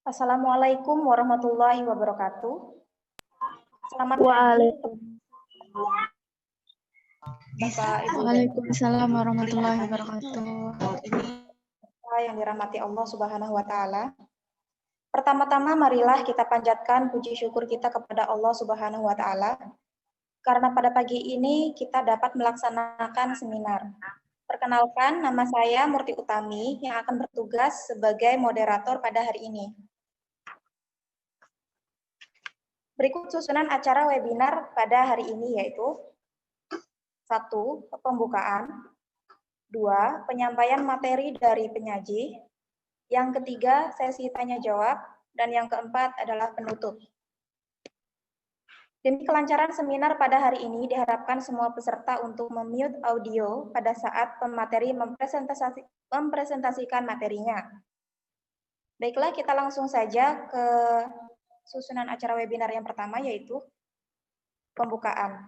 Assalamualaikum warahmatullahi wabarakatuh. Selamat pagi, Bapak, Ibu, dan Waalaikumsalam warahmatullahi wabarakatuh. yang dirahmati Allah Subhanahu wa Ta'ala. Pertama-tama, marilah kita panjatkan puji syukur kita kepada Allah Subhanahu wa Ta'ala, karena pada pagi ini kita dapat melaksanakan seminar. Perkenalkan, nama saya Murti Utami yang akan bertugas sebagai moderator pada hari ini. Berikut susunan acara webinar pada hari ini yaitu 1. Pembukaan, 2. Penyampaian materi dari penyaji, yang ketiga sesi tanya-jawab, dan yang keempat adalah penutup. Demi kelancaran seminar pada hari ini, diharapkan semua peserta untuk mute audio pada saat pemateri mempresentasikan materinya. Baiklah, kita langsung saja ke susunan acara webinar yang pertama, yaitu pembukaan.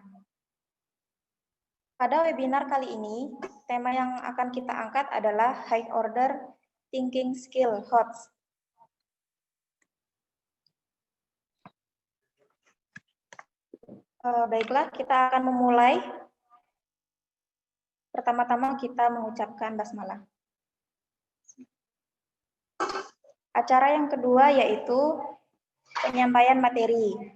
Pada webinar kali ini, tema yang akan kita angkat adalah High Order Thinking Skill HOTS. Baiklah, kita akan memulai. Pertama-tama kita mengucapkan basmalah. Acara yang kedua yaitu penyampaian materi.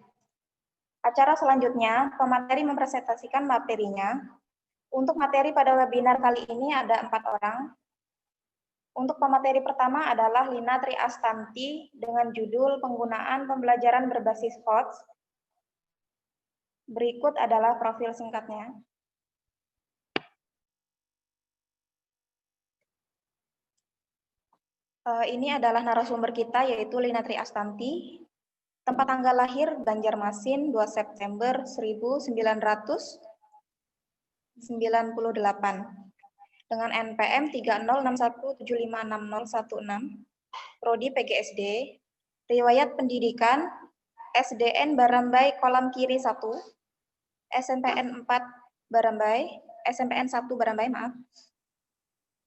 Acara selanjutnya, pemateri mempresentasikan materinya. Untuk materi pada webinar kali ini ada 4 orang. Untuk pemateri pertama adalah Lina Tri Astanti dengan judul Penggunaan Pembelajaran Berbasis HOTS. Berikut adalah profil singkatnya. Ini adalah narasumber kita yaitu Lina Tri Astanti. Tempat tanggal lahir Banjarmasin 2 September 1998 dengan NPM 30617560016, Prodi PGSD, riwayat pendidikan SDN Barambai kolam kiri 1, SMPN 4 Barambai, SMPN 1 Barambai maaf,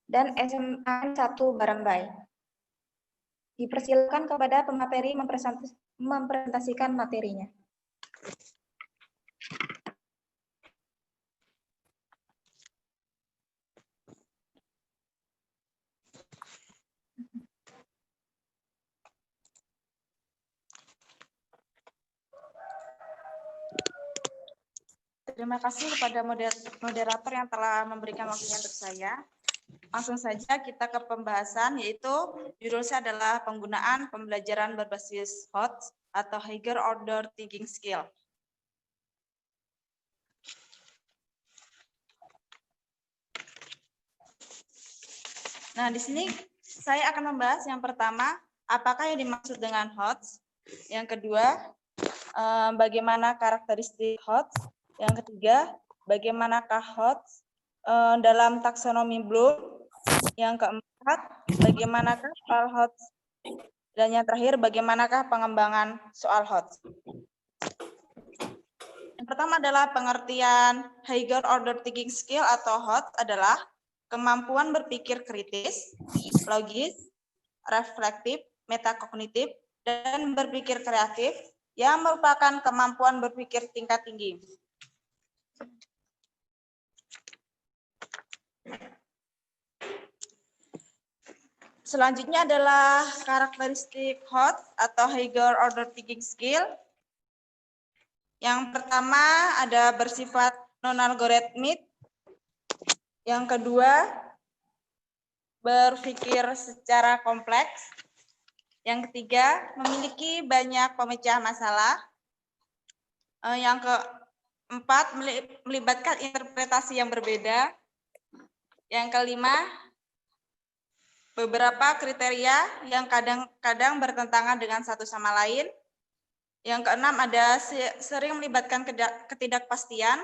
dan SMA 1 Barambai. Dipersilakan kepada pemateri mempresentasikan materinya. Terima kasih kepada moderator yang telah memberikan waktunya untuk saya. Langsung saja kita ke pembahasan, yaitu judulnya adalah penggunaan pembelajaran berbasis HOTS atau Higher Order Thinking Skill. Nah, di sini saya akan membahas yang pertama, apakah yang dimaksud dengan HOTS. Yang kedua, bagaimana karakteristik HOTS. Yang ketiga, bagaimanakah HOTS dalam taksonomi Bloom. Yang keempat, bagaimanakah soal HOTS. Dan yang terakhir, bagaimanakah pengembangan soal HOTS. Yang pertama adalah pengertian Higher Order Thinking Skill atau HOTS adalah kemampuan berpikir kritis, logis, reflektif, metakognitif, dan berpikir kreatif yang merupakan kemampuan berpikir tingkat tinggi. Selanjutnya adalah karakteristik HOTS atau Higher Order Thinking Skill. Yang pertama ada bersifat non-algoritmik. Yang kedua, berpikir secara kompleks. Yang ketiga, memiliki banyak pemecahan masalah. Yang keempat, melibatkan interpretasi yang berbeda. Yang kelima, beberapa kriteria yang kadang-kadang bertentangan dengan satu sama lain. Yang keenam ada sering melibatkan ketidakpastian.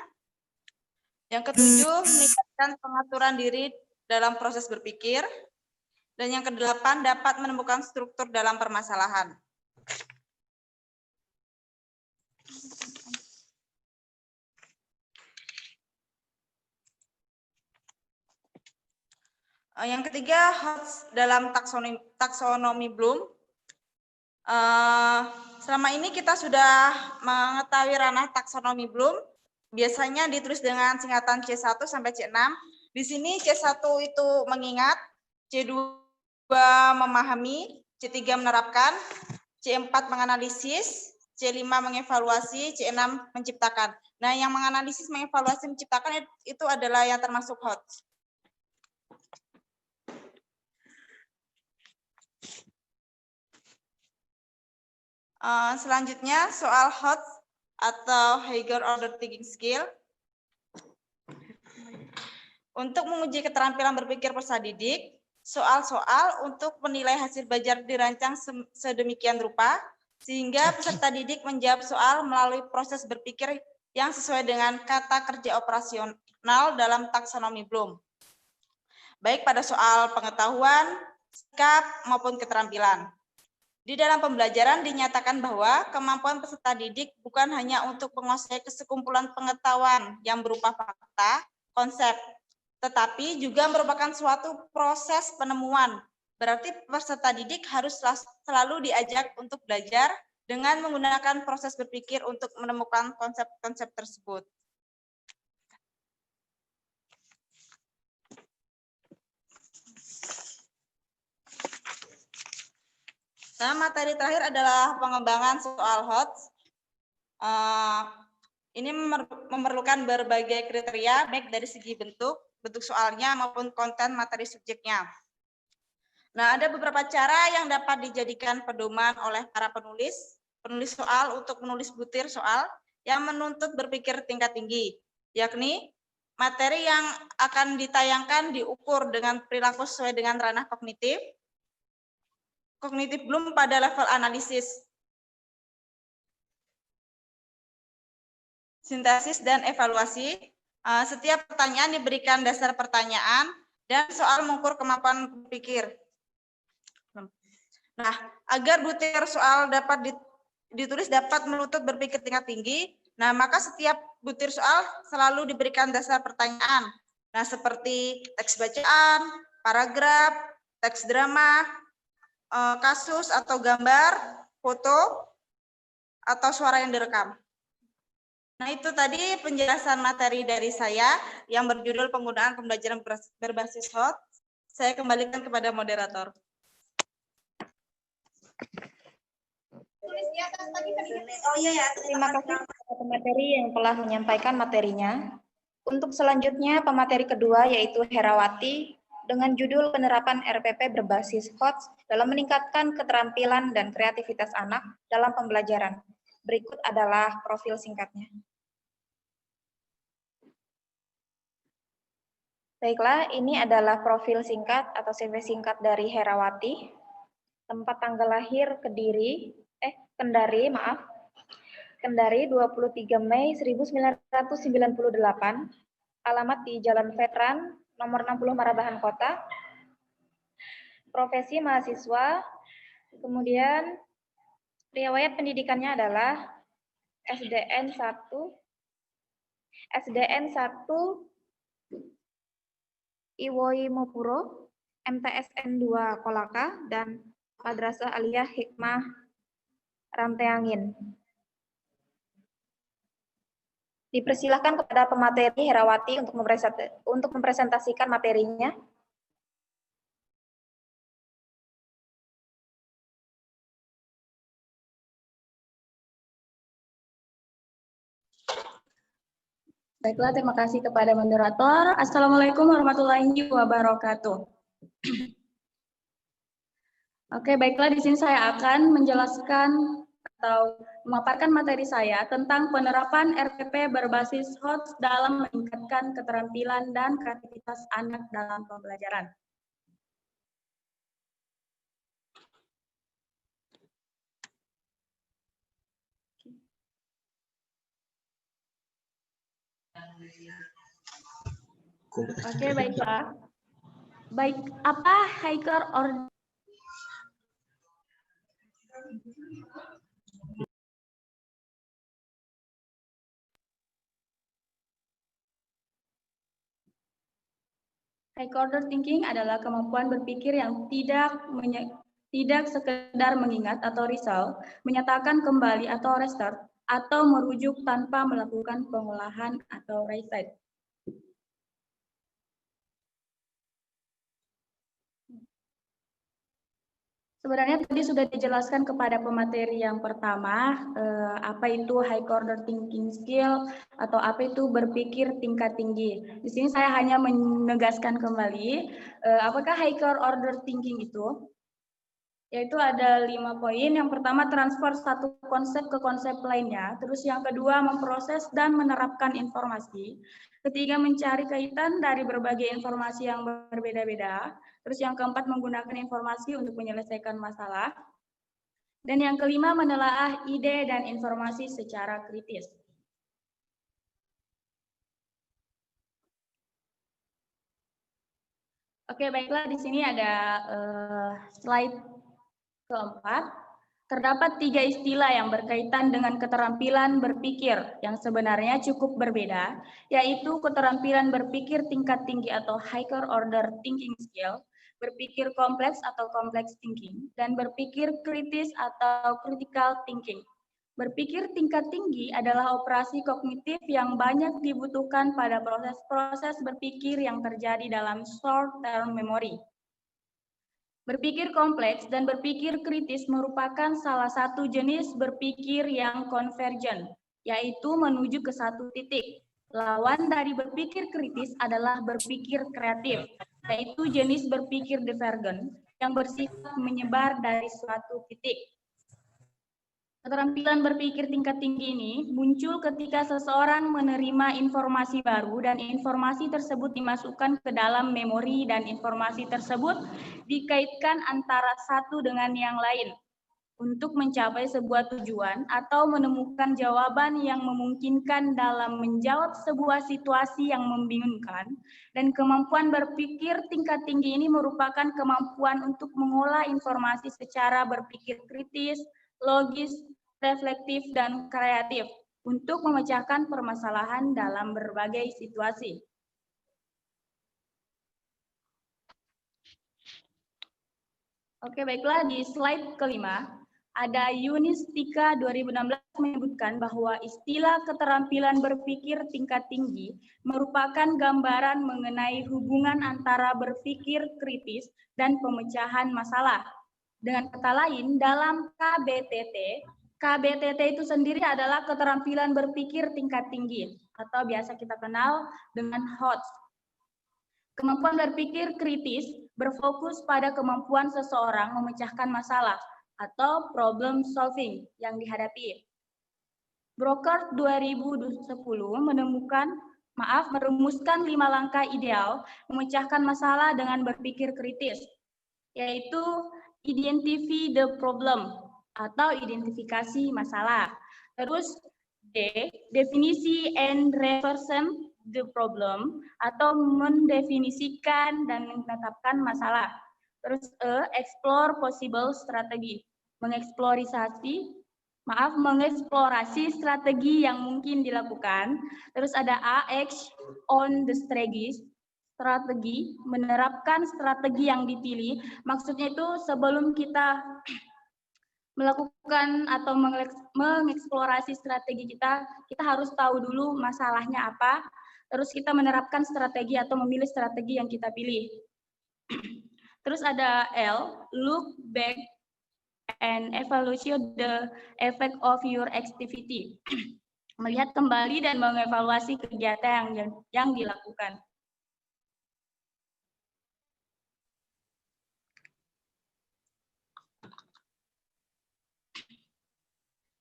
Yang ketujuh melibatkan pengaturan diri dalam proses berpikir. Dan yang kedelapan dapat menemukan struktur dalam permasalahan. Yang ketiga, HOTS dalam taksonomi Bloom. Selama ini kita sudah mengetahui ranah taksonomi Bloom. Biasanya ditulis dengan singkatan C1 sampai C6. Di sini C1 itu mengingat, C2 memahami, C3 menerapkan, C4 menganalisis, C5 mengevaluasi, C6 menciptakan. Nah, yang menganalisis, mengevaluasi, menciptakan itu adalah yang termasuk HOTS. Selanjutnya soal HOTS atau Higher Order Thinking Skill. Untuk menguji keterampilan berpikir peserta didik, soal-soal untuk menilai hasil belajar dirancang sedemikian rupa sehingga peserta didik menjawab soal melalui proses berpikir yang sesuai dengan kata kerja operasional dalam taksonomi Bloom. Baik pada soal pengetahuan, sikap, maupun keterampilan. Di dalam pembelajaran dinyatakan bahwa kemampuan peserta didik bukan hanya untuk menguasai kesekumpulan pengetahuan yang berupa fakta, konsep, tetapi juga merupakan suatu proses penemuan. Berarti peserta didik harus selalu diajak untuk belajar dengan menggunakan proses berpikir untuk menemukan konsep-konsep tersebut. Nah, materi terakhir adalah pengembangan soal HOTS. Ini memerlukan berbagai kriteria, baik dari segi bentuk soalnya maupun konten materi subjeknya. Nah, ada beberapa cara yang dapat dijadikan pedoman oleh para penulis soal untuk menulis butir soal yang menuntut berpikir tingkat tinggi, yakni materi yang akan ditayangkan diukur dengan perilaku sesuai dengan ranah kognitif Bloom pada level analisis, sintesis, dan evaluasi. Setiap pertanyaan diberikan dasar pertanyaan dan soal mengukur kemampuan berpikir. Nah, agar butir soal dapat ditulis dapat menuntut berpikir tingkat tinggi, nah maka setiap butir soal selalu diberikan dasar pertanyaan. Nah, seperti teks bacaan, paragraf, teks drama, kasus atau gambar, foto, atau suara yang direkam. Nah, itu tadi penjelasan materi dari saya yang berjudul penggunaan pembelajaran berbasis HOTS. Saya kembalikan kepada moderator. Terima kasih kepada pemateri yang telah menyampaikan materinya. Untuk selanjutnya, pemateri kedua yaitu Herawati dengan judul penerapan RPP berbasis HOTS dalam meningkatkan keterampilan dan kreativitas anak dalam pembelajaran. Berikut adalah profil singkatnya. Baiklah, ini adalah profil singkat atau CV singkat dari Herawati. Tempat tanggal lahir Kendari, 23 Mei 1998. Alamat di Jalan Veteran, nomor 60 Marabahan Kota. Profesi mahasiswa, kemudian riwayat pendidikannya adalah SDN 1 Iwoi Mopuro, MTSN 2 Kolaka, dan Madrasah Aliyah Hikmah Ranteangin. Dipersilahkan kepada pemateri Herawati untuk mempresentasikan materinya. Baiklah, terima kasih kepada moderator. Assalamualaikum warahmatullahi wabarakatuh. Oke, baiklah, di sini saya akan menjelaskan atau memaparkan materi saya tentang penerapan RPP berbasis HOTS dalam meningkatkan keterampilan dan kreativitas anak dalam pembelajaran. Oke, baiklah. Baik, apa higher order? Higher order thinking adalah kemampuan berpikir yang tidak tidak sekedar mengingat atau recall, menyatakan kembali atau restart, atau merujuk tanpa melakukan pengolahan atau reset. Sebenarnya tadi sudah dijelaskan kepada pemateri yang pertama, apa itu high order thinking skill atau apa itu berpikir tingkat tinggi. Di sini saya hanya menegaskan kembali, apakah high order thinking itu? Yaitu ada 5 poin. Yang pertama, transfer satu konsep ke konsep lainnya. Terus yang kedua, memproses dan menerapkan informasi. Ketiga, mencari kaitan dari berbagai informasi yang berbeda-beda. Terus yang keempat, menggunakan informasi untuk menyelesaikan masalah. Dan yang kelima, menelaah ide dan informasi secara kritis. Oke, baiklah, di sini ada slide keempat. Terdapat 3 istilah yang berkaitan dengan keterampilan berpikir yang sebenarnya cukup berbeda, yaitu keterampilan berpikir tingkat tinggi atau higher order thinking skill, berpikir kompleks atau complex thinking, dan berpikir kritis atau critical thinking. Berpikir tingkat tinggi adalah operasi kognitif yang banyak dibutuhkan pada proses-proses berpikir yang terjadi dalam short-term memory. Berpikir kompleks dan berpikir kritis merupakan salah satu jenis berpikir yang konvergen, yaitu menuju ke satu titik. Lawan dari berpikir kritis adalah berpikir kreatif, yaitu jenis berpikir divergen yang bersifat menyebar dari suatu titik. Keterampilan berpikir tingkat tinggi ini muncul ketika seseorang menerima informasi baru dan informasi tersebut dimasukkan ke dalam memori dan informasi tersebut dikaitkan antara satu dengan yang lain untuk mencapai sebuah tujuan atau menemukan jawaban yang memungkinkan dalam menjawab sebuah situasi yang membingungkan. Dan kemampuan berpikir tingkat tinggi ini merupakan kemampuan untuk mengolah informasi secara berpikir kritis, logis, reflektif, dan kreatif untuk memecahkan permasalahan dalam berbagai situasi. Oke, baiklah, di slide kelima, ada Yunistika 2016 menyebutkan bahwa istilah keterampilan berpikir tingkat tinggi merupakan gambaran mengenai hubungan antara berpikir kritis dan pemecahan masalah. Dengan kata lain, dalam KBTT itu sendiri adalah keterampilan berpikir tingkat tinggi atau biasa kita kenal dengan HOTS. Kemampuan berpikir kritis berfokus pada kemampuan seseorang memecahkan masalah atau problem solving yang dihadapi. Broker 2010 merumuskan 5 langkah ideal memecahkan masalah dengan berpikir kritis, yaitu identify the problem atau identifikasi masalah. Terus D, definisi and reversion the problem atau mendefinisikan dan menetapkan masalah. Terus E, explore possible strategi, mengeksplorasi strategi yang mungkin dilakukan. Terus ada A, act on the strategi, menerapkan strategi yang dipilih. Maksudnya itu sebelum kita melakukan atau mengeksplorasi strategi kita harus tahu dulu masalahnya apa, terus kita menerapkan strategi atau memilih strategi yang kita pilih. Terus ada L, look back and evaluate the effect of your activity. Melihat kembali dan mengevaluasi kegiatan yang dilakukan.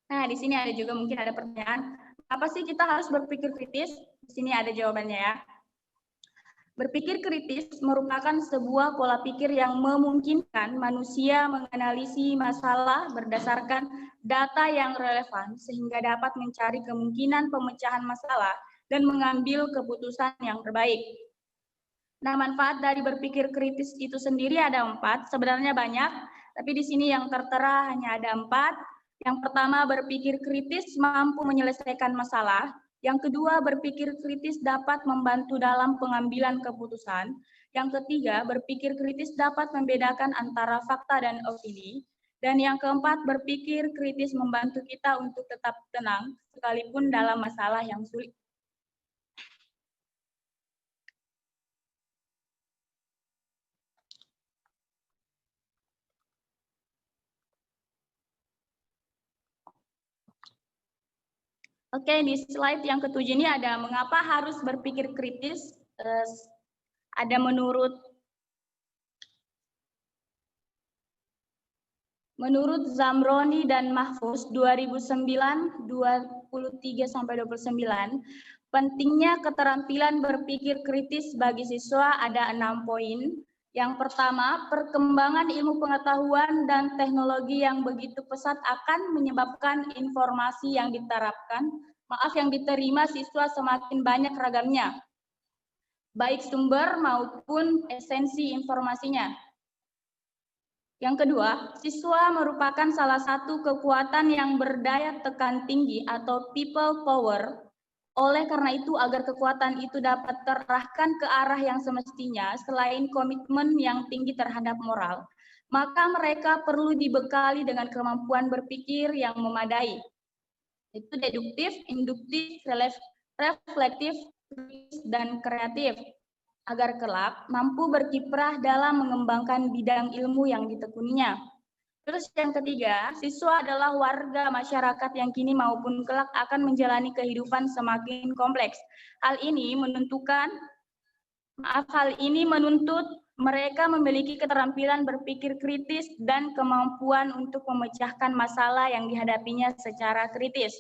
Nah, di sini ada juga mungkin ada pertanyaan, apa sih kita harus berpikir kritis? Di sini ada jawabannya ya. Berpikir kritis merupakan sebuah pola pikir yang memungkinkan manusia menganalisis masalah berdasarkan data yang relevan sehingga dapat mencari kemungkinan pemecahan masalah dan mengambil keputusan yang terbaik. Nah, manfaat dari berpikir kritis itu sendiri ada 4, sebenarnya banyak, tapi di sini yang tertera hanya ada 4. Yang pertama, berpikir kritis mampu menyelesaikan masalah. Yang kedua, berpikir kritis dapat membantu dalam pengambilan keputusan. Yang ketiga, berpikir kritis dapat membedakan antara fakta dan opini. Dan yang keempat, berpikir kritis membantu kita untuk tetap tenang sekalipun dalam masalah yang sulit. Oke, di slide yang ketujuh ini ada mengapa harus berpikir kritis. Ada menurut Zamroni dan Mahfuz 2009 23-29, pentingnya keterampilan berpikir kritis bagi siswa ada 6 poin. Yang pertama, perkembangan ilmu pengetahuan dan teknologi yang begitu pesat akan menyebabkan informasi yang diterima siswa semakin banyak ragamnya, baik sumber maupun esensi informasinya. Yang kedua, siswa merupakan salah satu kekuatan yang berdaya tekan tinggi atau people power. Oleh karena itu, agar kekuatan itu dapat terarahkan ke arah yang semestinya, selain komitmen yang tinggi terhadap moral, maka mereka perlu dibekali dengan kemampuan berpikir yang memadai. Itu deduktif, induktif, reflektif, dan kreatif, agar kelak mampu berkiprah dalam mengembangkan bidang ilmu yang ditekuninya. Terus yang ketiga, siswa adalah warga masyarakat yang kini maupun kelak akan menjalani kehidupan semakin kompleks. Hal ini menuntut mereka memiliki keterampilan berpikir kritis dan kemampuan untuk memecahkan masalah yang dihadapinya secara kritis.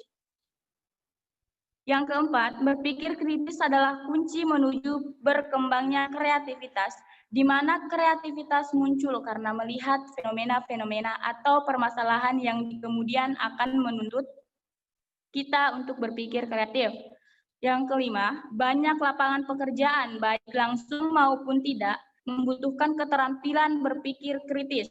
Yang keempat, berpikir kritis adalah kunci menuju berkembangnya kreativitas, di mana kreativitas muncul karena melihat fenomena-fenomena atau permasalahan yang kemudian akan menuntut kita untuk berpikir kreatif. Yang kelima, banyak lapangan pekerjaan, baik langsung maupun tidak, membutuhkan keterampilan berpikir kritis.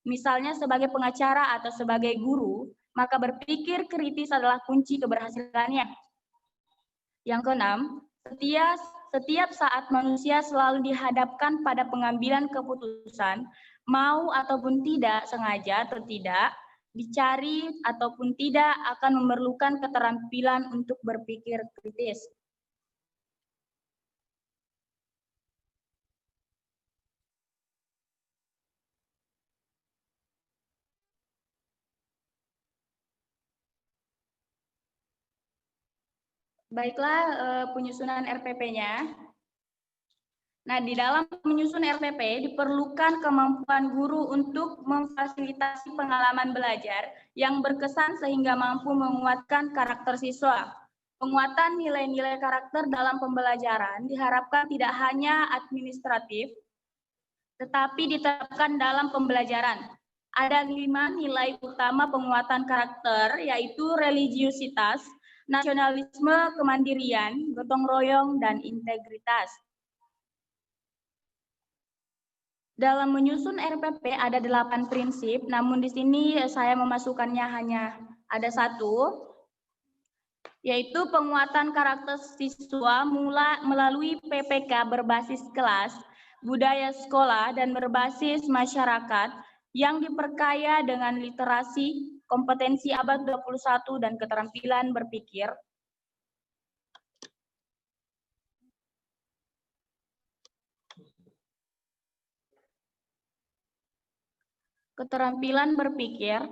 Misalnya sebagai pengacara atau sebagai guru, maka berpikir kritis adalah kunci keberhasilannya. Yang keenam, setiap saat manusia selalu dihadapkan pada pengambilan keputusan, mau ataupun tidak, sengaja atau tidak, dicari ataupun tidak, akan memerlukan keterampilan untuk berpikir kritis. Baiklah, penyusunan RPP-nya. Nah, di dalam menyusun RPP diperlukan kemampuan guru untuk memfasilitasi pengalaman belajar yang berkesan sehingga mampu menguatkan karakter siswa. Penguatan nilai-nilai karakter dalam pembelajaran diharapkan tidak hanya administratif, tetapi diterapkan dalam pembelajaran. Ada 5 nilai utama penguatan karakter, yaitu religiusitas, nasionalisme, kemandirian, gotong royong, dan integritas. Dalam menyusun RPP ada 8 prinsip, namun di sini saya memasukkannya hanya ada 1, yaitu penguatan karakter siswa melalui PPK berbasis kelas, budaya sekolah, dan berbasis masyarakat yang diperkaya dengan literasi, kompetensi abad 21, dan keterampilan berpikir. Keterampilan berpikir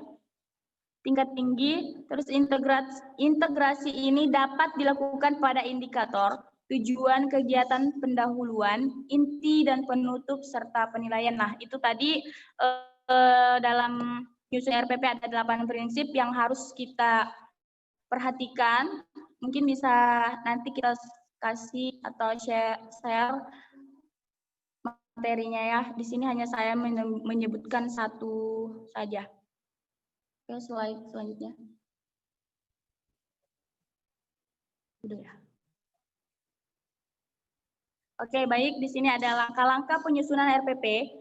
tingkat tinggi, terus integrasi ini dapat dilakukan pada indikator, tujuan kegiatan pendahuluan, inti dan penutup, serta penilaian. Nah, itu tadi dalam nyusun RPP ada 8 prinsip yang harus kita perhatikan. Mungkin bisa nanti kita kasih atau share materinya ya. Di sini hanya saya menyebutkan 1 saja. Oke, slide selanjutnya. Udah ya. Oke, baik. Di sini ada langkah-langkah penyusunan RPP.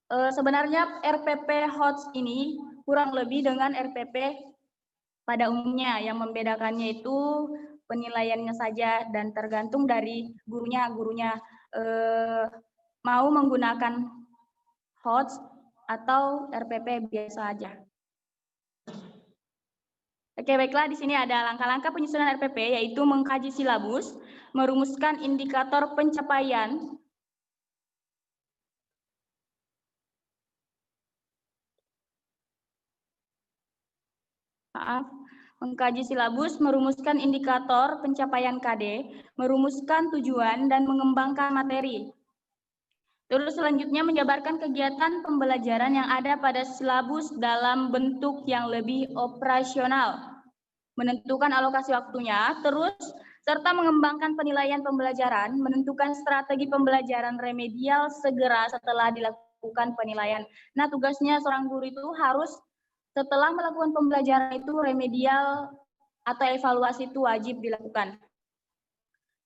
Sebenarnya RPP HOTS ini kurang lebih dengan RPP pada umumnya. Yang membedakannya itu penilaiannya saja dan tergantung dari gurunya mau menggunakan HOTS atau RPP biasa aja. Oke, baiklah, di sini ada langkah-langkah penyusunan RPP, yaitu mengkaji silabus, merumuskan indikator pencapaian, mengkaji silabus, merumuskan indikator pencapaian KD, merumuskan tujuan, dan mengembangkan materi. Terus selanjutnya menjabarkan kegiatan pembelajaran yang ada pada silabus dalam bentuk yang lebih operasional, menentukan alokasi waktunya, terus serta mengembangkan penilaian pembelajaran, menentukan strategi pembelajaran remedial segera setelah dilakukan penilaian. Nah, tugasnya seorang guru itu harus setelah melakukan pembelajaran itu remedial atau evaluasi itu wajib dilakukan.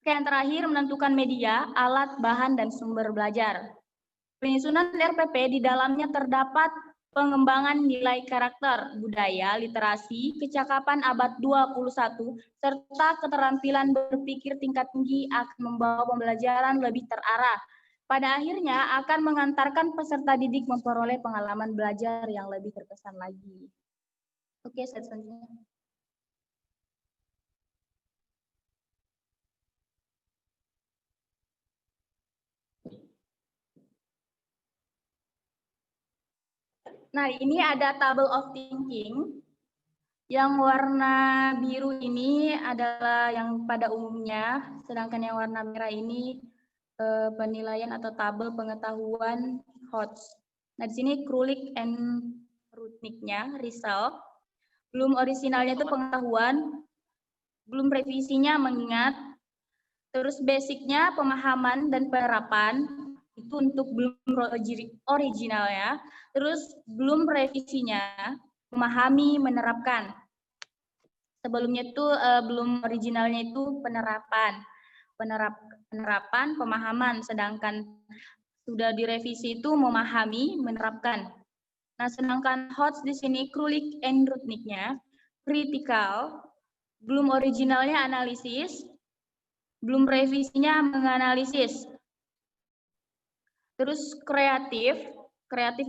Oke, yang terakhir menentukan media, alat, bahan, dan sumber belajar. Penyusunan RPP di dalamnya terdapat pengembangan nilai karakter, budaya, literasi, kecakapan abad 21, serta keterampilan berpikir tingkat tinggi akan membawa pembelajaran lebih terarah. Pada akhirnya akan mengantarkan peserta didik memperoleh pengalaman belajar yang lebih terkesan lagi. Oke, slide selanjutnya. Nah, ini ada table of thinking. Yang warna biru ini adalah yang pada umumnya, sedangkan yang warna merah ini penilaian atau tabel pengetahuan HOTS. Nah, di sini Krulik and Rudnicknya, result. Belum originalnya itu pengetahuan, belum revisinya mengingat, terus basicnya pemahaman dan penerapan, itu untuk belum originalnya, terus belum revisinya, memahami, menerapkan. Sebelumnya itu belum originalnya itu penerapan, pemahaman, sedangkan sudah direvisi itu memahami, menerapkan. Nah, sedangkan HOTS di sini Krulik and Rudnicknya critical, belum originalnya analisis, belum revisinya menganalisis. Terus kreatif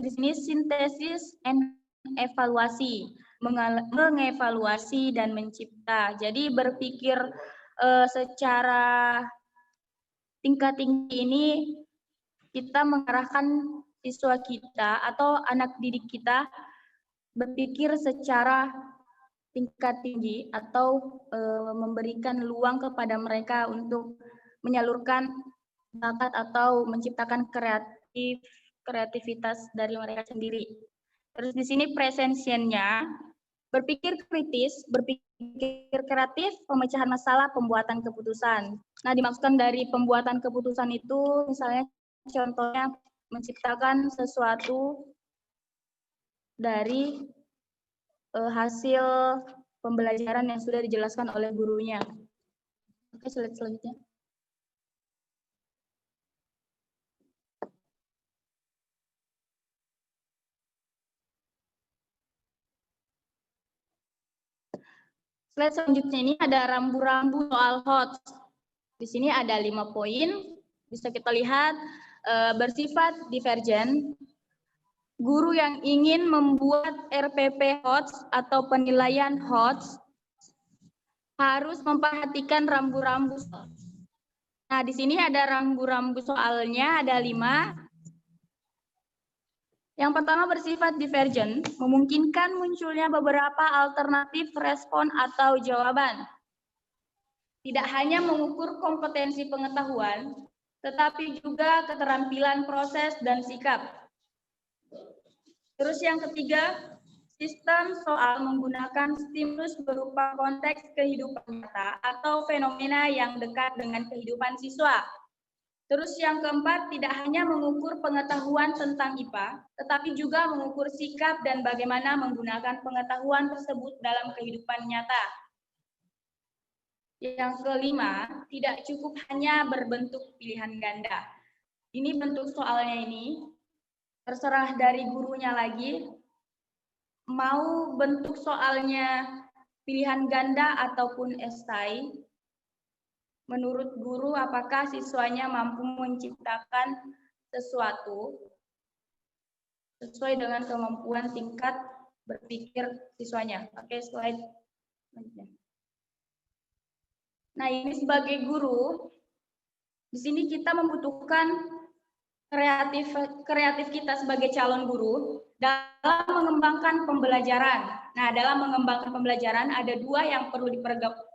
di sini sintesis and evaluasi, mengevaluasi dan mencipta. Jadi berpikir secara tingkat tinggi ini kita mengarahkan siswa kita atau anak didik kita berpikir secara tingkat tinggi atau memberikan luang kepada mereka untuk menyalurkan bakat atau menciptakan kreativitas dari mereka sendiri. Terus di sini presensiennya berpikir kritis, berpikir kreatif, pemecahan masalah, pembuatan keputusan. Nah, dimaksudkan dari pembuatan keputusan itu misalnya contohnya menciptakan sesuatu dari hasil pembelajaran yang sudah dijelaskan oleh gurunya. Oke, slide selanjutnya. Slide selanjutnya ini ada rambu-rambu soal HOTS. Di sini ada 5 poin, bisa kita lihat bersifat divergen. Guru yang ingin membuat RPP HOTS atau penilaian HOTS harus memperhatikan rambu-rambu. Nah, di sini ada rambu-rambu soalnya, ada 5. Yang pertama bersifat divergen, memungkinkan munculnya beberapa alternatif respon atau jawaban. Tidak hanya mengukur kompetensi pengetahuan, tetapi juga keterampilan proses dan sikap. Terus yang ketiga, sistem soal menggunakan stimulus berupa konteks kehidupan nyata atau fenomena yang dekat dengan kehidupan siswa. Terus yang keempat, tidak hanya mengukur pengetahuan tentang IPA, tetapi juga mengukur sikap dan bagaimana menggunakan pengetahuan tersebut dalam kehidupan nyata. Yang kelima, tidak cukup hanya berbentuk pilihan ganda. Ini bentuk soalnya ini, terserah dari gurunya lagi, mau bentuk soalnya pilihan ganda ataupun esai. Menurut guru, apakah siswanya mampu menciptakan sesuatu sesuai dengan kemampuan tingkat berpikir siswanya. Oke, slide selanjutnya. Nah, ini sebagai guru, di sini kita membutuhkan kreatif kita sebagai calon guru dalam mengembangkan pembelajaran. Nah, dalam mengembangkan pembelajaran ada dua yang perlu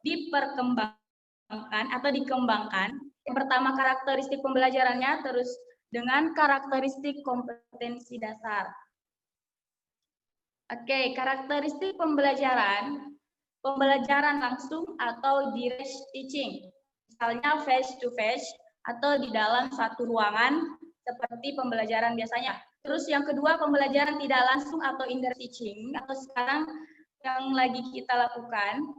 diperkembangkan atau dikembangkan. Yang pertama karakteristik pembelajarannya, terus dengan karakteristik kompetensi dasar. Oke, karakteristik pembelajaran langsung atau direct teaching. Misalnya face to face atau di dalam satu ruangan seperti pembelajaran biasanya. Terus yang kedua pembelajaran tidak langsung atau indirect teaching atau sekarang yang lagi kita lakukan.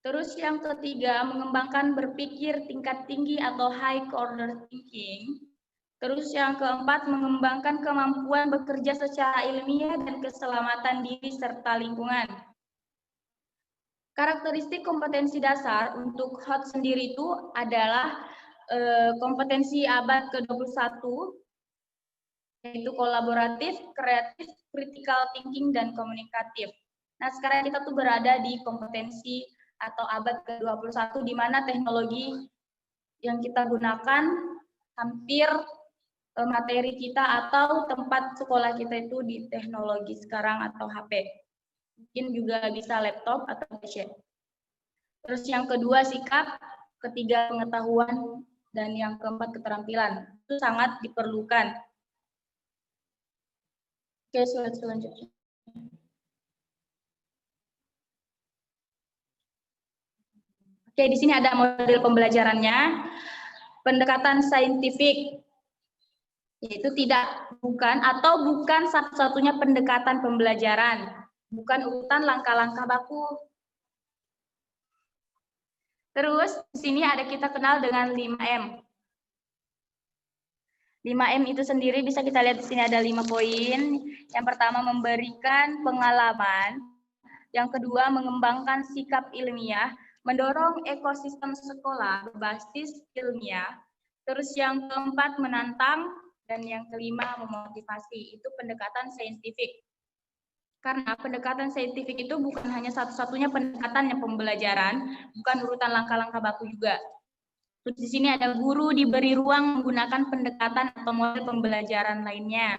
Terus yang ketiga mengembangkan berpikir tingkat tinggi atau high order thinking. Terus yang keempat, mengembangkan kemampuan bekerja secara ilmiah dan keselamatan diri serta lingkungan. Karakteristik kompetensi dasar untuk HOT sendiri itu adalah kompetensi abad ke-21, yaitu kolaboratif, kreatif, critical thinking, dan komunikatif. Nah, sekarang kita tuh berada di kompetensi atau abad ke-21, di mana teknologi yang kita gunakan hampir materi kita atau tempat sekolah kita itu di teknologi sekarang atau HP. Mungkin juga bisa laptop atau PC. Terus yang kedua sikap, ketiga pengetahuan, dan yang keempat keterampilan. Itu sangat diperlukan. Oke, slide selanjutnya. Oke, di sini ada model pembelajarannya. Pendekatan saintifik, yaitu bukan satu-satunya pendekatan pembelajaran, bukan urutan langkah-langkah baku. Terus di sini ada kita kenal dengan 5M. 5M itu sendiri bisa kita lihat di sini ada 5 poin. Yang pertama memberikan pengalaman, yang kedua mengembangkan sikap ilmiah, mendorong ekosistem sekolah berbasis ilmiah. Terus yang keempat menantang, dan yang kelima memotivasi. Itu pendekatan saintifik. Karena pendekatan saintifik itu bukan hanya satu-satunya pendekatan yang pembelajaran, bukan urutan langkah-langkah baku juga. Terus di sini ada guru diberi ruang menggunakan pendekatan atau model pembelajaran lainnya.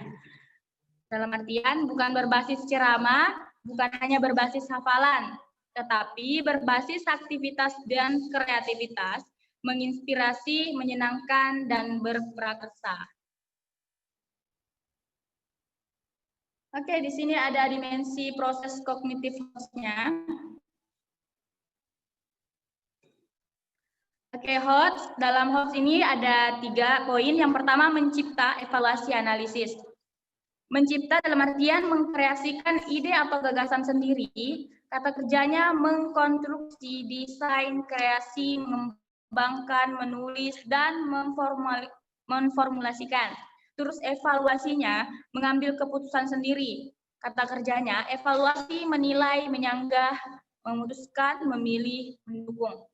Dalam artian bukan berbasis ceramah, bukan hanya berbasis hafalan, tetapi berbasis aktivitas dan kreativitas, menginspirasi, menyenangkan, dan berprakarsa. Oke, di sini ada dimensi proses kognitifnya. Oke, HOTS. Dalam HOTS ini ada 3 poin. Yang pertama, mencipta, evaluasi, analisis. Mencipta dalam artian mengkreasikan ide atau gagasan sendiri. Kata kerjanya mengkonstruksi, desain, kreasi, mengembangkan, menulis, dan memformulasikan. Terus evaluasinya mengambil keputusan sendiri. Kata kerjanya evaluasi, menilai, menyanggah, memutuskan, memilih, mendukung.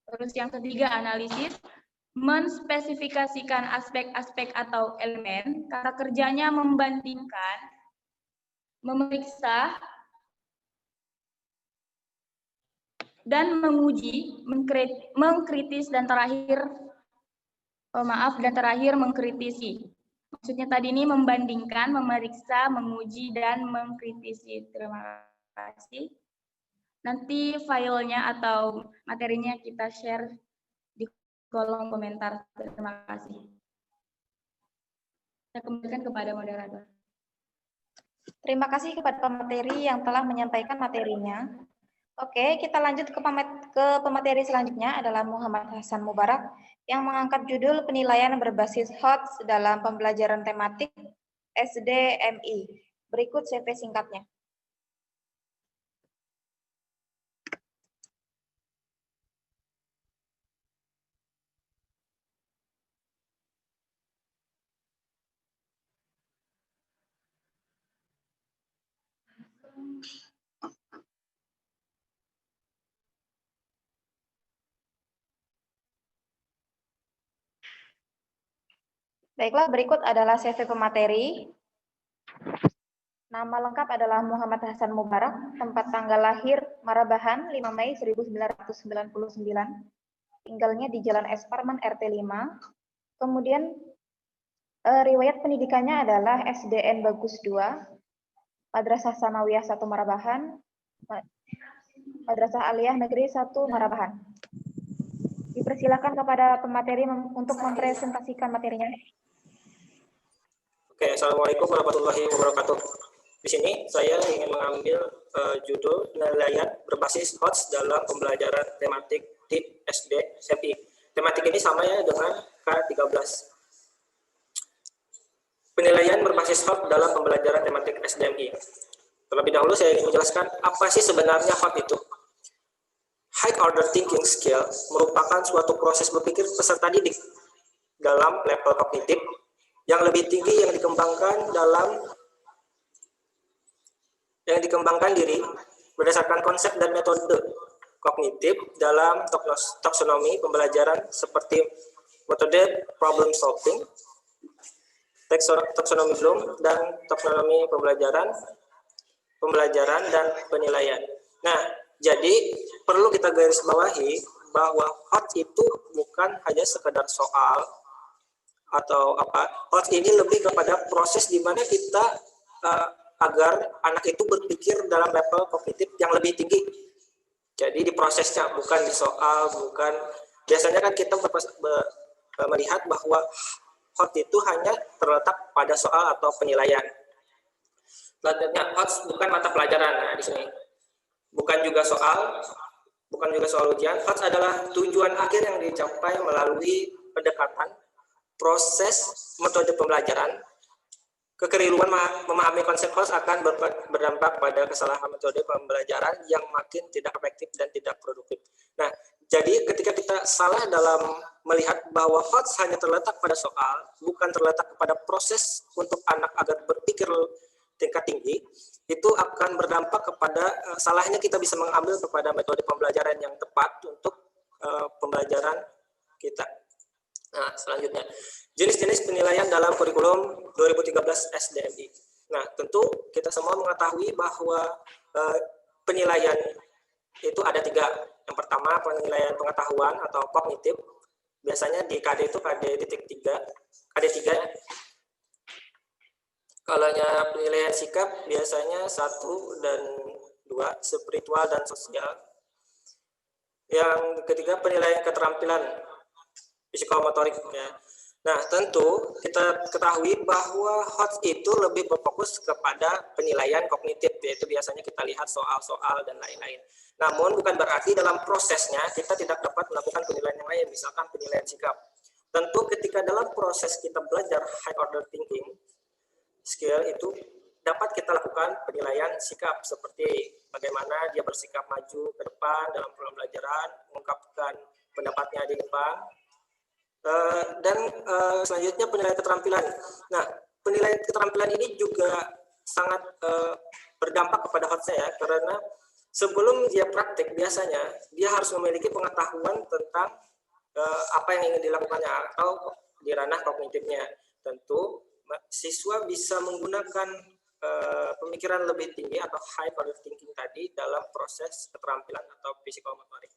Terus yang ketiga analisis, menspesifikasikan aspek-aspek atau elemen. Kata kerjanya membandingkan, memeriksa, dan menguji, mengkritis, dan terakhir mengkritisi. Maksudnya tadi ini membandingkan, memeriksa, menguji, dan mengkritisi. Terima kasih. Nanti filenya atau materinya kita share di kolom komentar. Terima kasih. Saya kembalikan kepada moderator. Terima kasih kepada pemateri yang telah menyampaikan materinya. Oke, kita lanjut ke pemateri selanjutnya adalah Muhammad Hasan Mubarak yang mengangkat judul penilaian berbasis HOTS dalam pembelajaran tematik SDMI. Berikut CV singkatnya. Baiklah, berikut adalah CV pemateri. Nama lengkap adalah Muhammad Hasan Mubarak, tempat tanggal lahir Marabahan 5 Mei 1999, tinggalnya di Jalan S. Parman RT 5. Kemudian riwayat pendidikannya adalah SDN Bagus 2, Madrasah Sanawiyah 1 Marabahan, Madrasah Aliyah Negeri 1 Marabahan. Dipersilakan kepada pemateri untuk mempresentasikan materinya. Oke, Assalamualaikum warahmatullahi wabarakatuh. Di sini saya ingin mengambil judul penilaian berbasis HOTS dalam pembelajaran tematik di SD SMP. Tematik ini sama ya dengan K13. Penilaian berbasis HOTS dalam pembelajaran tematik SDMI. Terlebih dahulu saya ingin menjelaskan apa sih sebenarnya HOTS itu. High Order Thinking Skill merupakan suatu proses berpikir peserta didik dalam level kognitif yang lebih tinggi yang dikembangkan diri berdasarkan konsep dan metode kognitif dalam taksonomi pembelajaran seperti metode problem solving, taksonomi Bloom, dan taksonomi pembelajaran dan penilaian. Nah, jadi perlu kita garis bawahi bahwa HOTS itu bukan hanya sekedar soal atau apa. HOTS ini lebih kepada proses di mana kita agar anak itu berpikir dalam level kognitif yang lebih tinggi. Jadi di prosesnya, bukan di soal, bukan. Biasanya kan kita melihat bahwa HOTS itu hanya terletak pada soal atau penilaian. Selanjutnya, HOTS bukan mata pelajaran. Nah, di sini bukan juga soal ujian. HOTS adalah tujuan akhir yang dicapai melalui pendekatan, proses, metode pembelajaran. Kekeliruan memahami konsep HOTS akan berdampak pada kesalahan metode pembelajaran yang makin tidak efektif dan tidak produktif. Nah, jadi ketika kita salah dalam melihat bahwa HOTS hanya terletak pada soal, bukan terletak pada proses untuk anak agar berpikir tingkat tinggi, itu akan berdampak kepada salahnya kita bisa mengambil kepada metode pembelajaran yang tepat untuk pembelajaran kita. Nah, selanjutnya, jenis-jenis penilaian dalam kurikulum 2013 SDMI. Nah, tentu kita semua mengetahui bahwa penilaian itu ada 3. Yang pertama, penilaian pengetahuan atau kognitif. Biasanya di KD itu KD3. Kalau penilaian sikap biasanya 1 dan 2, spiritual dan sosial. Yang ketiga, penilaian keterampilan psikomotorik ya. Nah, tentu kita ketahui bahwa HOTS itu lebih berfokus kepada penilaian kognitif, yaitu biasanya kita lihat soal-soal dan lain-lain. Namun bukan berarti dalam prosesnya kita tidak dapat melakukan penilaian yang lain, misalkan penilaian sikap. Tentu ketika dalam proses kita belajar high order thinking skill itu dapat kita lakukan penilaian sikap seperti bagaimana dia bersikap maju ke depan dalam pembelajaran, mengungkapkan pendapatnya di depan. Dan selanjutnya penilaian keterampilan. Nah, penilaian keterampilan ini juga sangat berdampak kepada HOTS ya, karena sebelum dia praktek biasanya dia harus memiliki pengetahuan tentang apa yang ingin dilakukannya atau di ranah kognitifnya. Tentu siswa bisa menggunakan pemikiran lebih tinggi atau high order thinking tadi dalam proses keterampilan atau psikomotorik.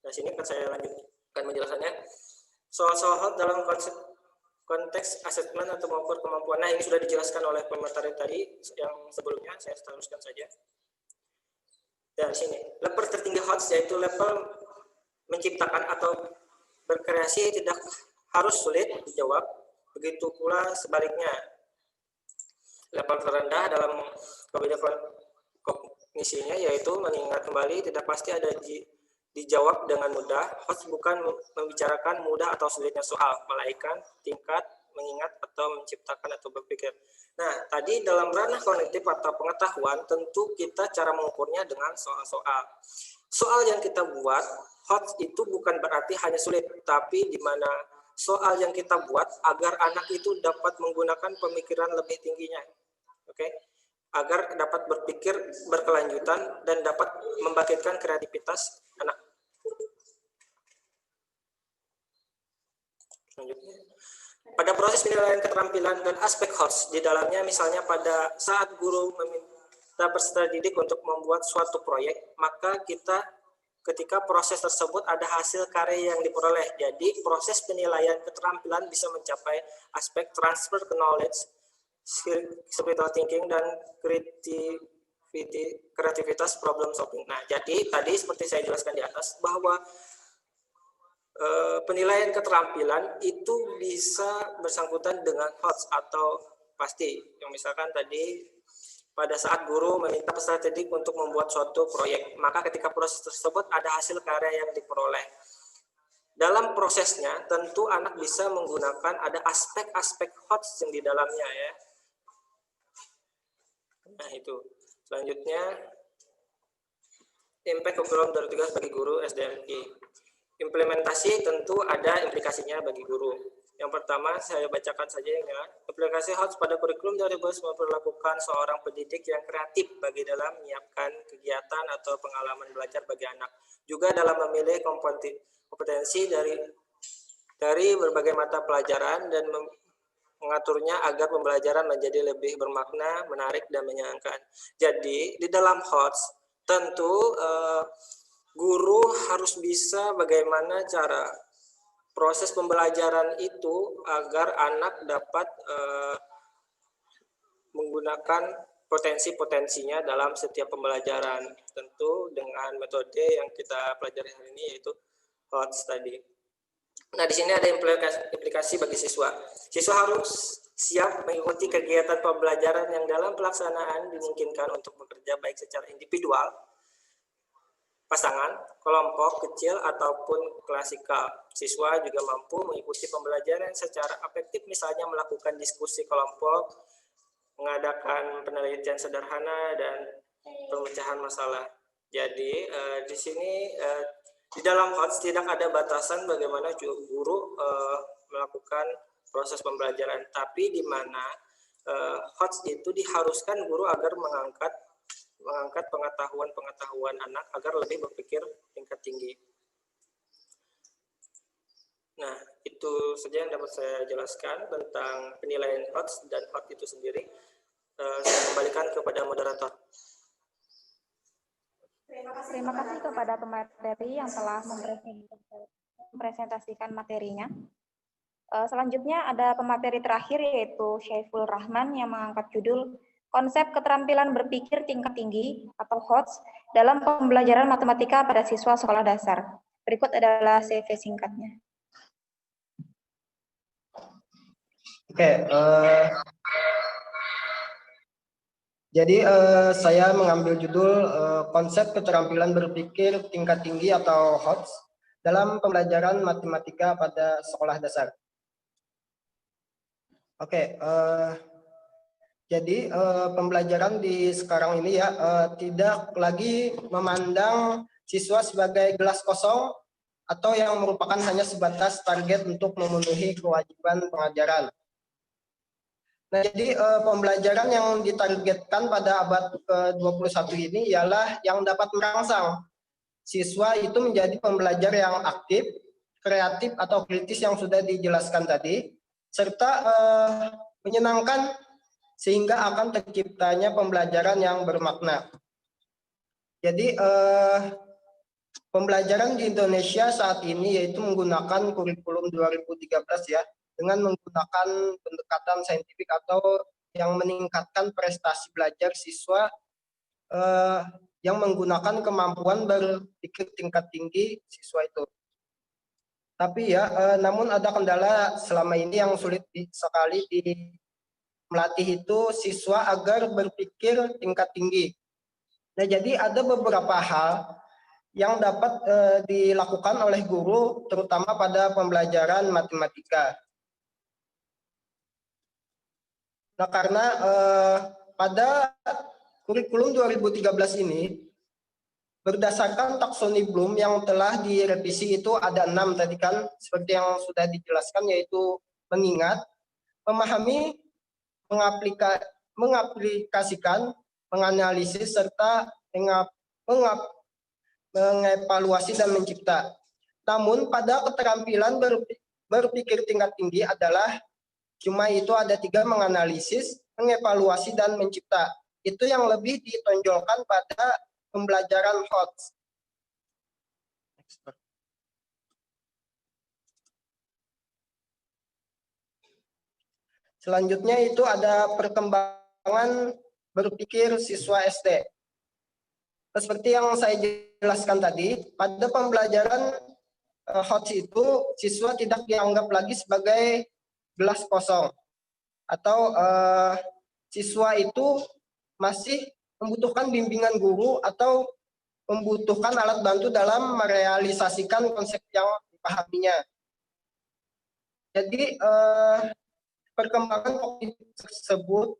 Nah, sini akan saya lanjutkan penjelasannya. Soal-soal HOTS dalam konteks asesmen atau mengukur kemampuan. Nah, ini sudah dijelaskan oleh pemateri tadi yang sebelumnya, saya teruskan saja. Ya, di sini. Level tertinggi HOTS yaitu level menciptakan atau berkreasi tidak harus sulit dijawab. Begitu pula sebaliknya. Level terendah dalam kognisinya yaitu mengingat kembali tidak pasti ada dijawab dengan mudah. HOTS bukan membicarakan mudah atau sulitnya soal, melainkan tingkat mengingat atau menciptakan atau berpikir. Nah, tadi dalam ranah kognitif atau pengetahuan, tentu kita cara mengukurnya dengan soal-soal. Soal yang kita buat, HOTS itu bukan berarti hanya sulit, tapi di mana soal yang kita buat agar anak itu dapat menggunakan pemikiran lebih tingginya. Oke? Agar dapat berpikir berkelanjutan dan dapat membangkitkan kreativitas anak. Selanjutnya. pada proses penilaian keterampilan dan aspek HOTS di dalamnya, misalnya pada saat guru meminta peserta didik untuk membuat suatu proyek, maka ketika proses tersebut ada hasil karya yang diperoleh. Jadi proses penilaian keterampilan bisa mencapai aspek transfer knowledge, critical thinking, dan kreativitas problem solving. Nah, jadi tadi seperti saya jelaskan di atas bahwa penilaian keterampilan itu bisa bersangkutan dengan HOTS atau pasti. Yang misalkan tadi pada saat guru meminta peserta didik untuk membuat suatu proyek, maka ketika proses tersebut ada hasil karya yang diperoleh. Dalam prosesnya tentu anak bisa menggunakan ada aspek-aspek HOTS yang di dalamnya ya. Nah itu. Selanjutnya impact program dari tugas bagi guru SDMI. Implementasi tentu ada implikasinya bagi guru. Yang pertama saya bacakan saja ya. Implikasi HOTS pada kurikulum dari bos memperlakukan seorang pendidik yang kreatif bagi dalam menyiapkan kegiatan atau pengalaman belajar bagi anak. Juga dalam memilih kompetensi dari berbagai mata pelajaran dan mengaturnya agar pembelajaran menjadi lebih bermakna, menarik, dan menyenangkan. Jadi di dalam HOTS tentu guru harus bisa bagaimana cara proses pembelajaran itu agar anak dapat menggunakan potensi-potensinya dalam setiap pembelajaran. Tentu dengan metode yang kita pelajari hari ini yaitu HOTS tadi. Nah, di sini ada implikasi bagi siswa. Siswa harus siap mengikuti kegiatan pembelajaran yang dalam pelaksanaan dimungkinkan untuk bekerja baik secara individual, pasangan, kelompok kecil, ataupun klasikal. Siswa juga mampu mengikuti pembelajaran secara efektif, misalnya melakukan diskusi kelompok, mengadakan penelitian sederhana, dan pemecahan masalah. Jadi di sini di dalam HOTS tidak ada batasan bagaimana guru melakukan proses pembelajaran, tapi di mana HOTS itu diharuskan guru agar mengangkat pengetahuan anak agar lebih berpikir tingkat tinggi. Nah, itu saja yang dapat saya jelaskan tentang penilaian HOTS dan HOTS itu sendiri. Saya kembalikan kepada moderator. Terima kasih kepada pemateri yang telah mempresentasikan materinya. Selanjutnya ada pemateri terakhir yaitu Syaiful Rahman yang mengangkat judul Konsep Keterampilan Berpikir Tingkat Tinggi atau HOTS dalam Pembelajaran Matematika pada Siswa Sekolah Dasar. Berikut adalah CV singkatnya. Oke, jadi saya mengambil judul Konsep Keterampilan Berpikir Tingkat Tinggi atau HOTS dalam Pembelajaran Matematika pada Sekolah Dasar. Oke, jadi pembelajaran di sekarang ini ya tidak lagi memandang siswa sebagai gelas kosong atau yang merupakan hanya sebatas target untuk memenuhi kewajiban pengajaran. Nah, jadi pembelajaran yang ditargetkan pada abad ke-21 ini ialah yang dapat merangsang siswa itu menjadi pembelajar yang aktif, kreatif atau kritis yang sudah dijelaskan tadi, serta menyenangkan sehingga akan terciptanya pembelajaran yang bermakna. Jadi pembelajaran di Indonesia saat ini yaitu menggunakan kurikulum 2013 ya, dengan menggunakan pendekatan saintifik atau yang meningkatkan prestasi belajar siswa yang menggunakan kemampuan berpikir tingkat tinggi siswa itu. Tapi ya, namun ada kendala selama ini yang sulit sekali melatih itu siswa agar berpikir tingkat tinggi. Nah, jadi ada beberapa hal yang dapat dilakukan oleh guru, terutama pada pembelajaran matematika. Nah, karena pada kurikulum 2013 ini, berdasarkan taksoni Bloom yang telah direvisi itu ada 6 tadi kan, seperti yang sudah dijelaskan, yaitu mengingat, memahami, mengaplikasikan, menganalisis, serta mengevaluasi dan mencipta. Namun pada keterampilan berpikir tingkat tinggi adalah Cuma itu ada 3, menganalisis, mengevaluasi, dan mencipta. Itu yang lebih ditonjolkan pada pembelajaran HOTS. Selanjutnya itu ada perkembangan berpikir siswa SD. Seperti yang saya jelaskan tadi, pada pembelajaran HOTS itu siswa tidak dianggap lagi sebagai gelas kosong, atau siswa itu masih membutuhkan bimbingan guru atau membutuhkan alat bantu dalam merealisasikan konsep yang dipahaminya. Jadi perkembangan kognitif tersebut,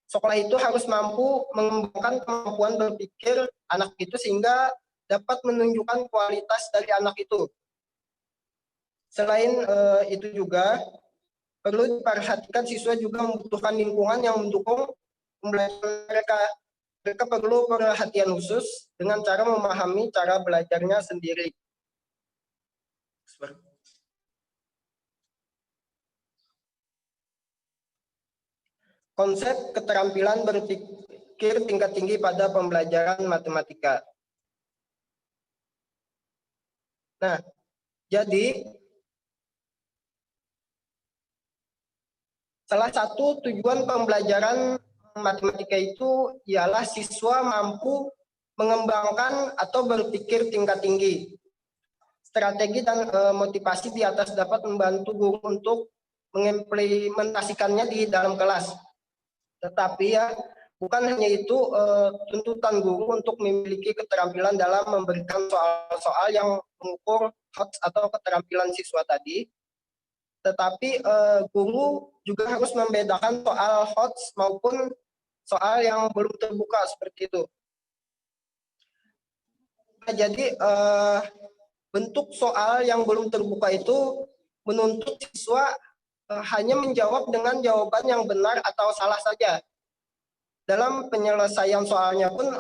sekolah itu harus mampu mengembangkan kemampuan berpikir anak itu sehingga dapat menunjukkan kualitas dari anak itu. Selain itu juga perlu diperhatikan siswa juga membutuhkan lingkungan yang mendukung pembelajaran mereka. Mereka perlu perhatian khusus dengan cara memahami cara belajarnya sendiri. Konsep keterampilan berpikir tingkat tinggi pada pembelajaran matematika. Nah, jadi salah satu tujuan pembelajaran matematika itu ialah siswa mampu mengembangkan atau berpikir tingkat tinggi. Strategi dan motivasi di atas dapat membantu guru untuk mengimplementasikannya di dalam kelas. Tetapi ya, bukan hanya itu tuntutan guru untuk memiliki keterampilan dalam memberikan soal-soal yang mengukur HOTS atau keterampilan siswa tadi. Tetapi guru juga harus membedakan soal HOTS maupun soal yang belum terbuka seperti itu. Nah, jadi bentuk soal yang belum terbuka itu menuntut siswa hanya menjawab dengan jawaban yang benar atau salah saja. Dalam penyelesaian soalnya pun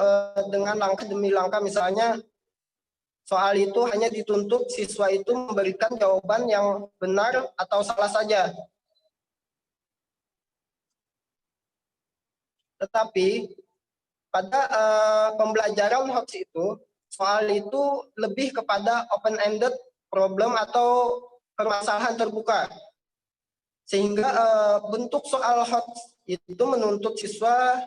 dengan langkah demi langkah, misalnya soal itu hanya dituntut siswa itu memberikan jawaban yang benar atau salah saja. Tetapi pada pembelajaran HOTS itu, soal itu lebih kepada open-ended problem atau permasalahan terbuka. Sehingga bentuk soal HOTS itu menuntut siswa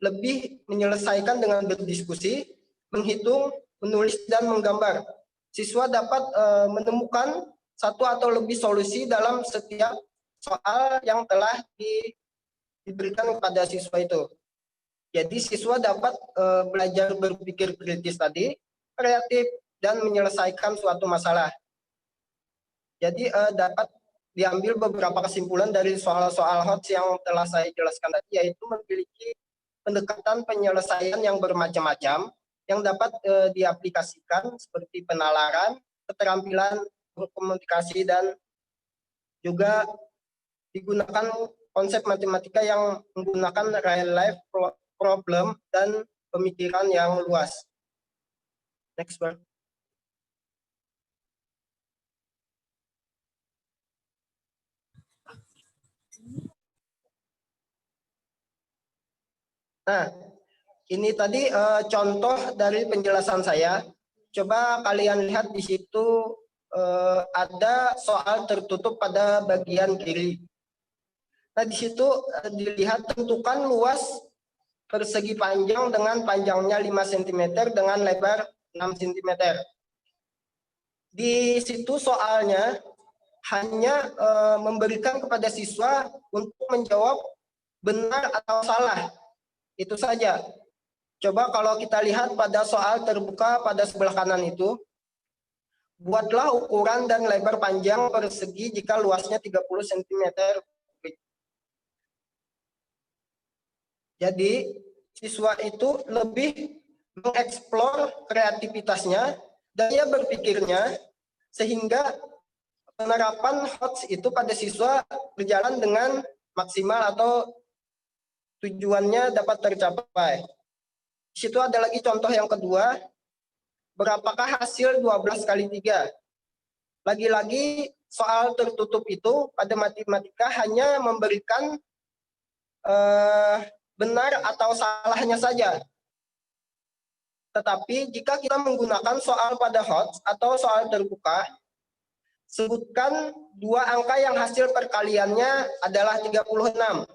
lebih menyelesaikan dengan berdiskusi, menghitung, menulis, dan menggambar. Siswa dapat menemukan satu atau lebih solusi dalam setiap soal yang telah diberikan kepada siswa itu. Jadi siswa dapat belajar berpikir kritis tadi, kreatif, dan menyelesaikan suatu masalah. Jadi dapat diambil beberapa kesimpulan dari soal-soal HOTS yang telah saya jelaskan tadi, yaitu memiliki pendekatan penyelesaian yang bermacam-macam yang dapat diaplikasikan seperti penalaran, keterampilan berkomunikasi, dan juga digunakan konsep matematika yang menggunakan real life problem dan pemikiran yang luas. Next one. Nah, ini tadi contoh dari penjelasan saya. Coba kalian lihat di situ ada soal tertutup pada bagian kiri. Nah, di situ dilihat tentukan luas persegi panjang dengan panjangnya 5 cm dengan lebar 6 cm. Di situ soalnya hanya memberikan kepada siswa untuk menjawab benar atau salah. Itu saja. Coba kalau kita lihat pada soal terbuka pada sebelah kanan itu, buatlah ukuran dan lebar panjang persegi jika luasnya 30 cm. Jadi siswa itu lebih mengeksplor kreativitasnya, daya berpikirnya, sehingga penerapan HOTS itu pada siswa berjalan dengan maksimal atau tujuannya dapat tercapai. Di situ ada lagi contoh yang kedua, berapakah hasil 12 kali 3? Lagi-lagi soal tertutup itu pada matematika hanya memberikan benar atau salahnya saja. Tetapi jika kita menggunakan soal pada HOTS atau soal terbuka, sebutkan 2 angka yang hasil perkaliannya adalah 36.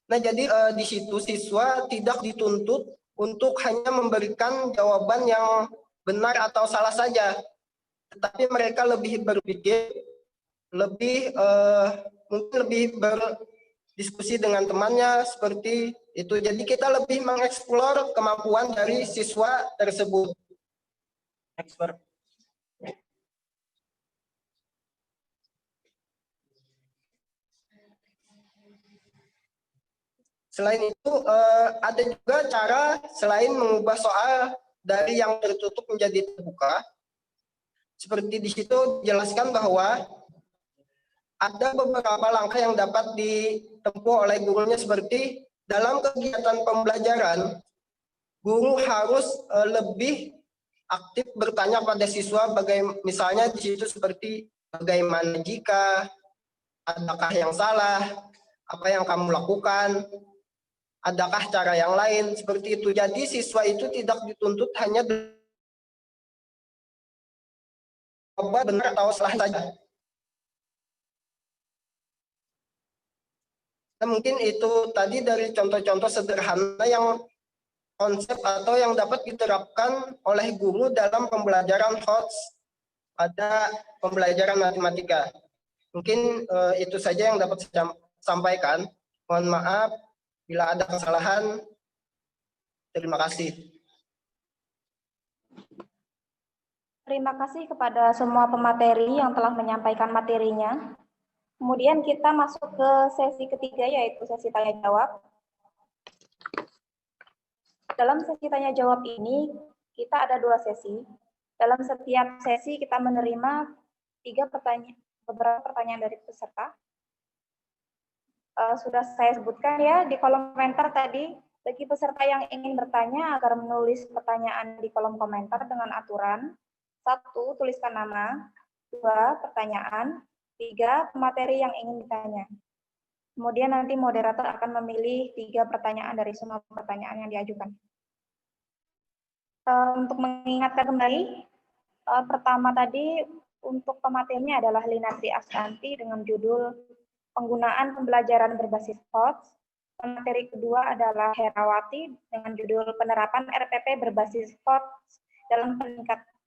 Nah, jadi di situ siswa tidak dituntut untuk hanya memberikan jawaban yang benar atau salah saja. Tetapi mereka lebih berpikir, mungkin lebih berdiskusi dengan temannya seperti itu. Jadi kita lebih mengeksplor kemampuan dari siswa tersebut. Selain itu, ada juga cara selain mengubah soal dari yang tertutup menjadi terbuka. Seperti di situ dijelaskan bahwa ada beberapa langkah yang dapat ditempuh oleh gurunya, seperti dalam kegiatan pembelajaran, guru harus lebih aktif bertanya pada siswa, misalnya di situ seperti bagaimana jika, adakah yang salah, apa yang kamu lakukan, adakah cara yang lain, seperti itu. Jadi siswa itu tidak dituntut hanya benar atau salah saja. Nah, mungkin itu tadi dari contoh-contoh sederhana yang konsep atau yang dapat diterapkan oleh guru dalam pembelajaran HOTS pada pembelajaran matematika. Mungkin itu saja yang dapat saya sampaikan. Mohon maaf bila ada kesalahan. Terima kasih. Terima kasih kepada semua pemateri yang telah menyampaikan materinya. Kemudian kita masuk ke sesi ketiga, yaitu sesi tanya-jawab. Dalam sesi tanya-jawab ini, kita ada 2 sesi. Dalam setiap sesi kita menerima beberapa pertanyaan dari peserta. Sudah saya sebutkan ya di kolom komentar tadi, bagi peserta yang ingin bertanya agar menulis pertanyaan di kolom komentar dengan aturan: 1. Tuliskan nama, 2. Pertanyaan, 3. Materi yang ingin ditanya. Kemudian nanti moderator akan memilih 3 pertanyaan dari semua pertanyaan yang diajukan. Untuk mengingatkan kembali, pertama tadi untuk pematerinya adalah Linatri Astanti dengan judul Penggunaan Pembelajaran Berbasis HOTS. Materi kedua adalah Herawati dengan judul Penerapan RPP Berbasis HOTS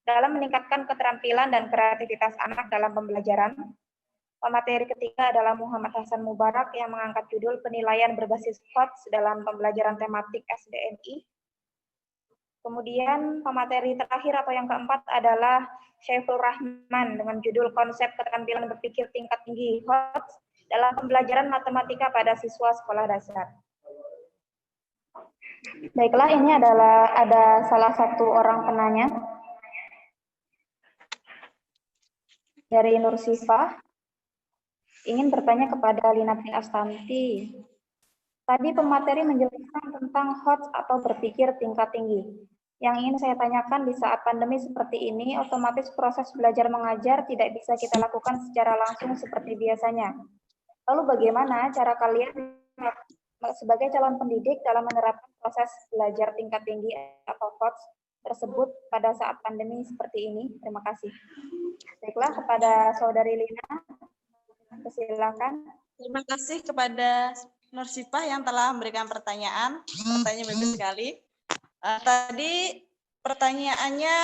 dalam meningkatkan keterampilan dan kreativitas anak dalam pembelajaran. Pemateri ketiga adalah Muhammad Hasan Mubarak yang mengangkat judul Penilaian Berbasis HOTS dalam Pembelajaran Tematik SDNI. Kemudian pemateri terakhir atau yang keempat adalah Syaiful Rahman dengan judul Konsep Keterampilan Berpikir Tingkat Tinggi HOTS dalam Pembelajaran Matematika pada Siswa Sekolah Dasar. Baiklah, ini ada salah satu orang penanya dari Nur Sifah. Ingin bertanya kepada Linatri Astanti. Tadi pemateri menjelaskan tentang HOTS atau berpikir tingkat tinggi. Yang ingin saya tanyakan, di saat pandemi seperti ini, otomatis proses belajar mengajar tidak bisa kita lakukan secara langsung seperti biasanya. Lalu bagaimana cara kalian sebagai calon pendidik dalam menerapkan proses belajar tingkat tinggi atau HOTS tersebut pada saat pandemi seperti ini? Terima kasih. Baiklah, kepada Saudari Lina. Silakan. Terima kasih kepada Nur Sifah yang telah memberikan pertanyaan. Pertanyaan bagus sekali. Tadi pertanyaannya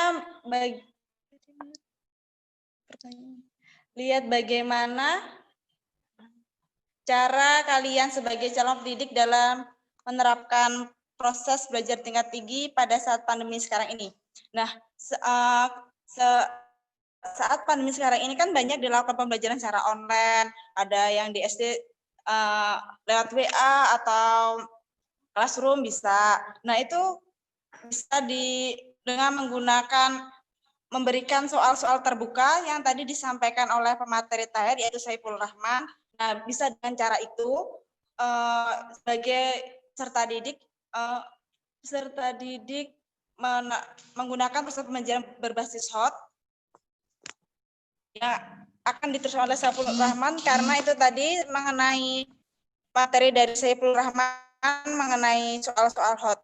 lihat bagaimana cara kalian sebagai calon pendidik dalam menerapkan proses belajar tingkat tinggi pada saat pandemi sekarang ini. Nah, saat pandemi sekarang ini kan banyak dilakukan pembelajaran secara online, ada yang di SD lewat WA atau classroom bisa. Nah, itu bisa dengan memberikan soal-soal terbuka yang tadi disampaikan oleh pemateri terakhir yaitu Saiful Rahman. Nah, bisa dengan cara itu sebagai peserta didik menggunakan proses pembelajaran berbasis HOTS. Ya, akan diteruskan oleh Saiful Rahman karena itu tadi mengenai materi dari Saiful Rahman mengenai soal-soal hot.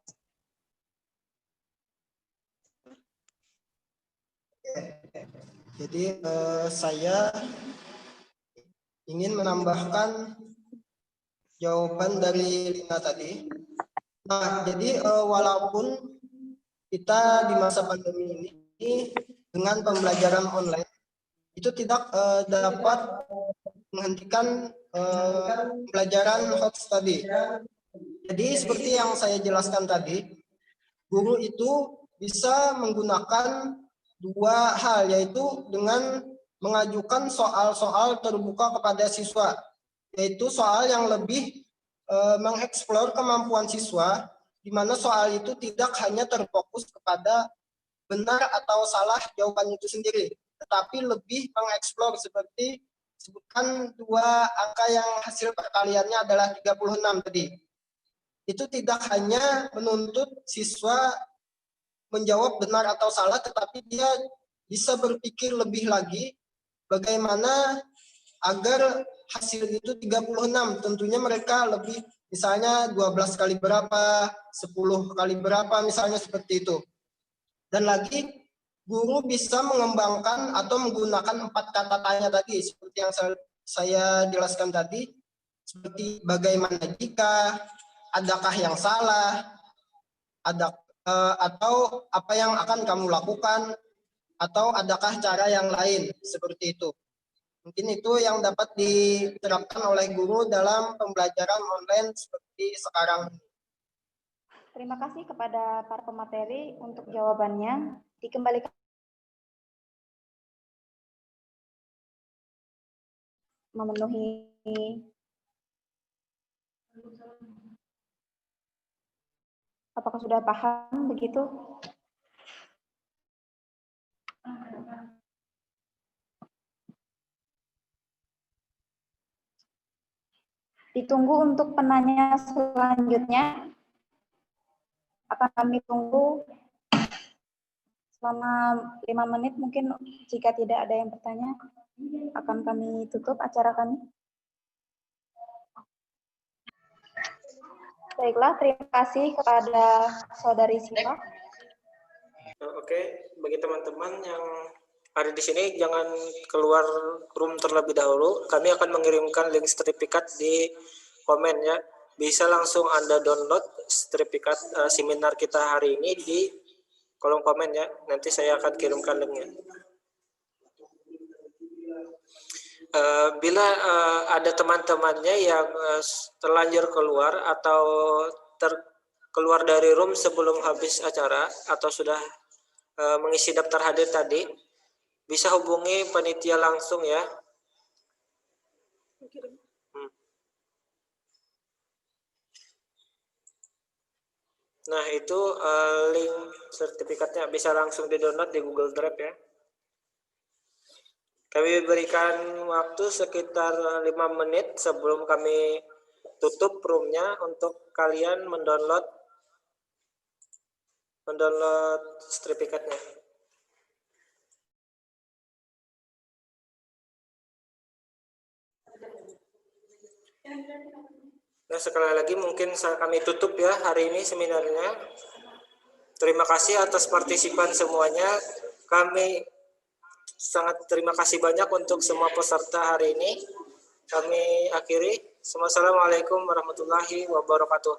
Jadi saya ingin menambahkan jawaban dari Lina tadi. Nah, jadi walaupun kita di masa pandemi ini dengan pembelajaran online itu tidak dapat menghentikan pembelajaran hot study. Jadi seperti yang saya jelaskan tadi, guru itu bisa menggunakan dua hal, yaitu dengan mengajukan soal-soal terbuka kepada siswa, yaitu soal yang lebih mengeksplor kemampuan siswa, di mana soal itu tidak hanya terfokus kepada benar atau salah jawaban itu sendiri, tetapi lebih mengeksplor seperti sebutkan dua angka yang hasil perkaliannya adalah 36 tadi. Itu tidak hanya menuntut siswa menjawab benar atau salah, tetapi dia bisa berpikir lebih lagi bagaimana agar hasil itu 36. Tentunya mereka lebih, misalnya 12 kali berapa, 10 kali berapa, misalnya seperti itu. Dan lagi, guru bisa mengembangkan atau menggunakan 4 kata tanya tadi, seperti yang saya jelaskan tadi, seperti bagaimana jika, adakah yang salah, atau apa yang akan kamu lakukan, atau adakah cara yang lain, seperti itu. Mungkin itu yang dapat diterapkan oleh guru dalam pembelajaran online seperti sekarang. Terima kasih kepada para pemateri untuk jawabannya. Dikembalikan memenuhi apakah sudah paham begitu? Ditunggu untuk penanya selanjutnya. Akan kami tunggu selama 5 menit mungkin. Jika tidak ada yang bertanya, akan kami tutup acara kami. Baiklah, terima kasih kepada Saudari Siva. Oke, bagi teman-teman yang ada di sini jangan keluar room terlebih dahulu. Kami akan mengirimkan link sertifikat di komen ya. Bisa langsung Anda download sertifikat seminar kita hari ini di kolom komen ya. Nanti saya akan kirimkan linknya. Bila ada teman-temannya yang terlanjur keluar atau keluar dari room sebelum habis acara atau sudah mengisi daftar hadir tadi, bisa hubungi panitia langsung ya. Nah itu link sertifikatnya bisa langsung di-download di Google Drive ya. Kami berikan waktu sekitar 5 menit sebelum kami tutup roomnya untuk kalian mendownload sertifikatnya. Nah sekali lagi mungkin kami tutup ya hari ini seminarnya. Terima kasih atas partisipan semuanya. Kami sangat terima kasih banyak untuk semua peserta hari ini. Kami akhiri. Assalamualaikum warahmatullahi wabarakatuh.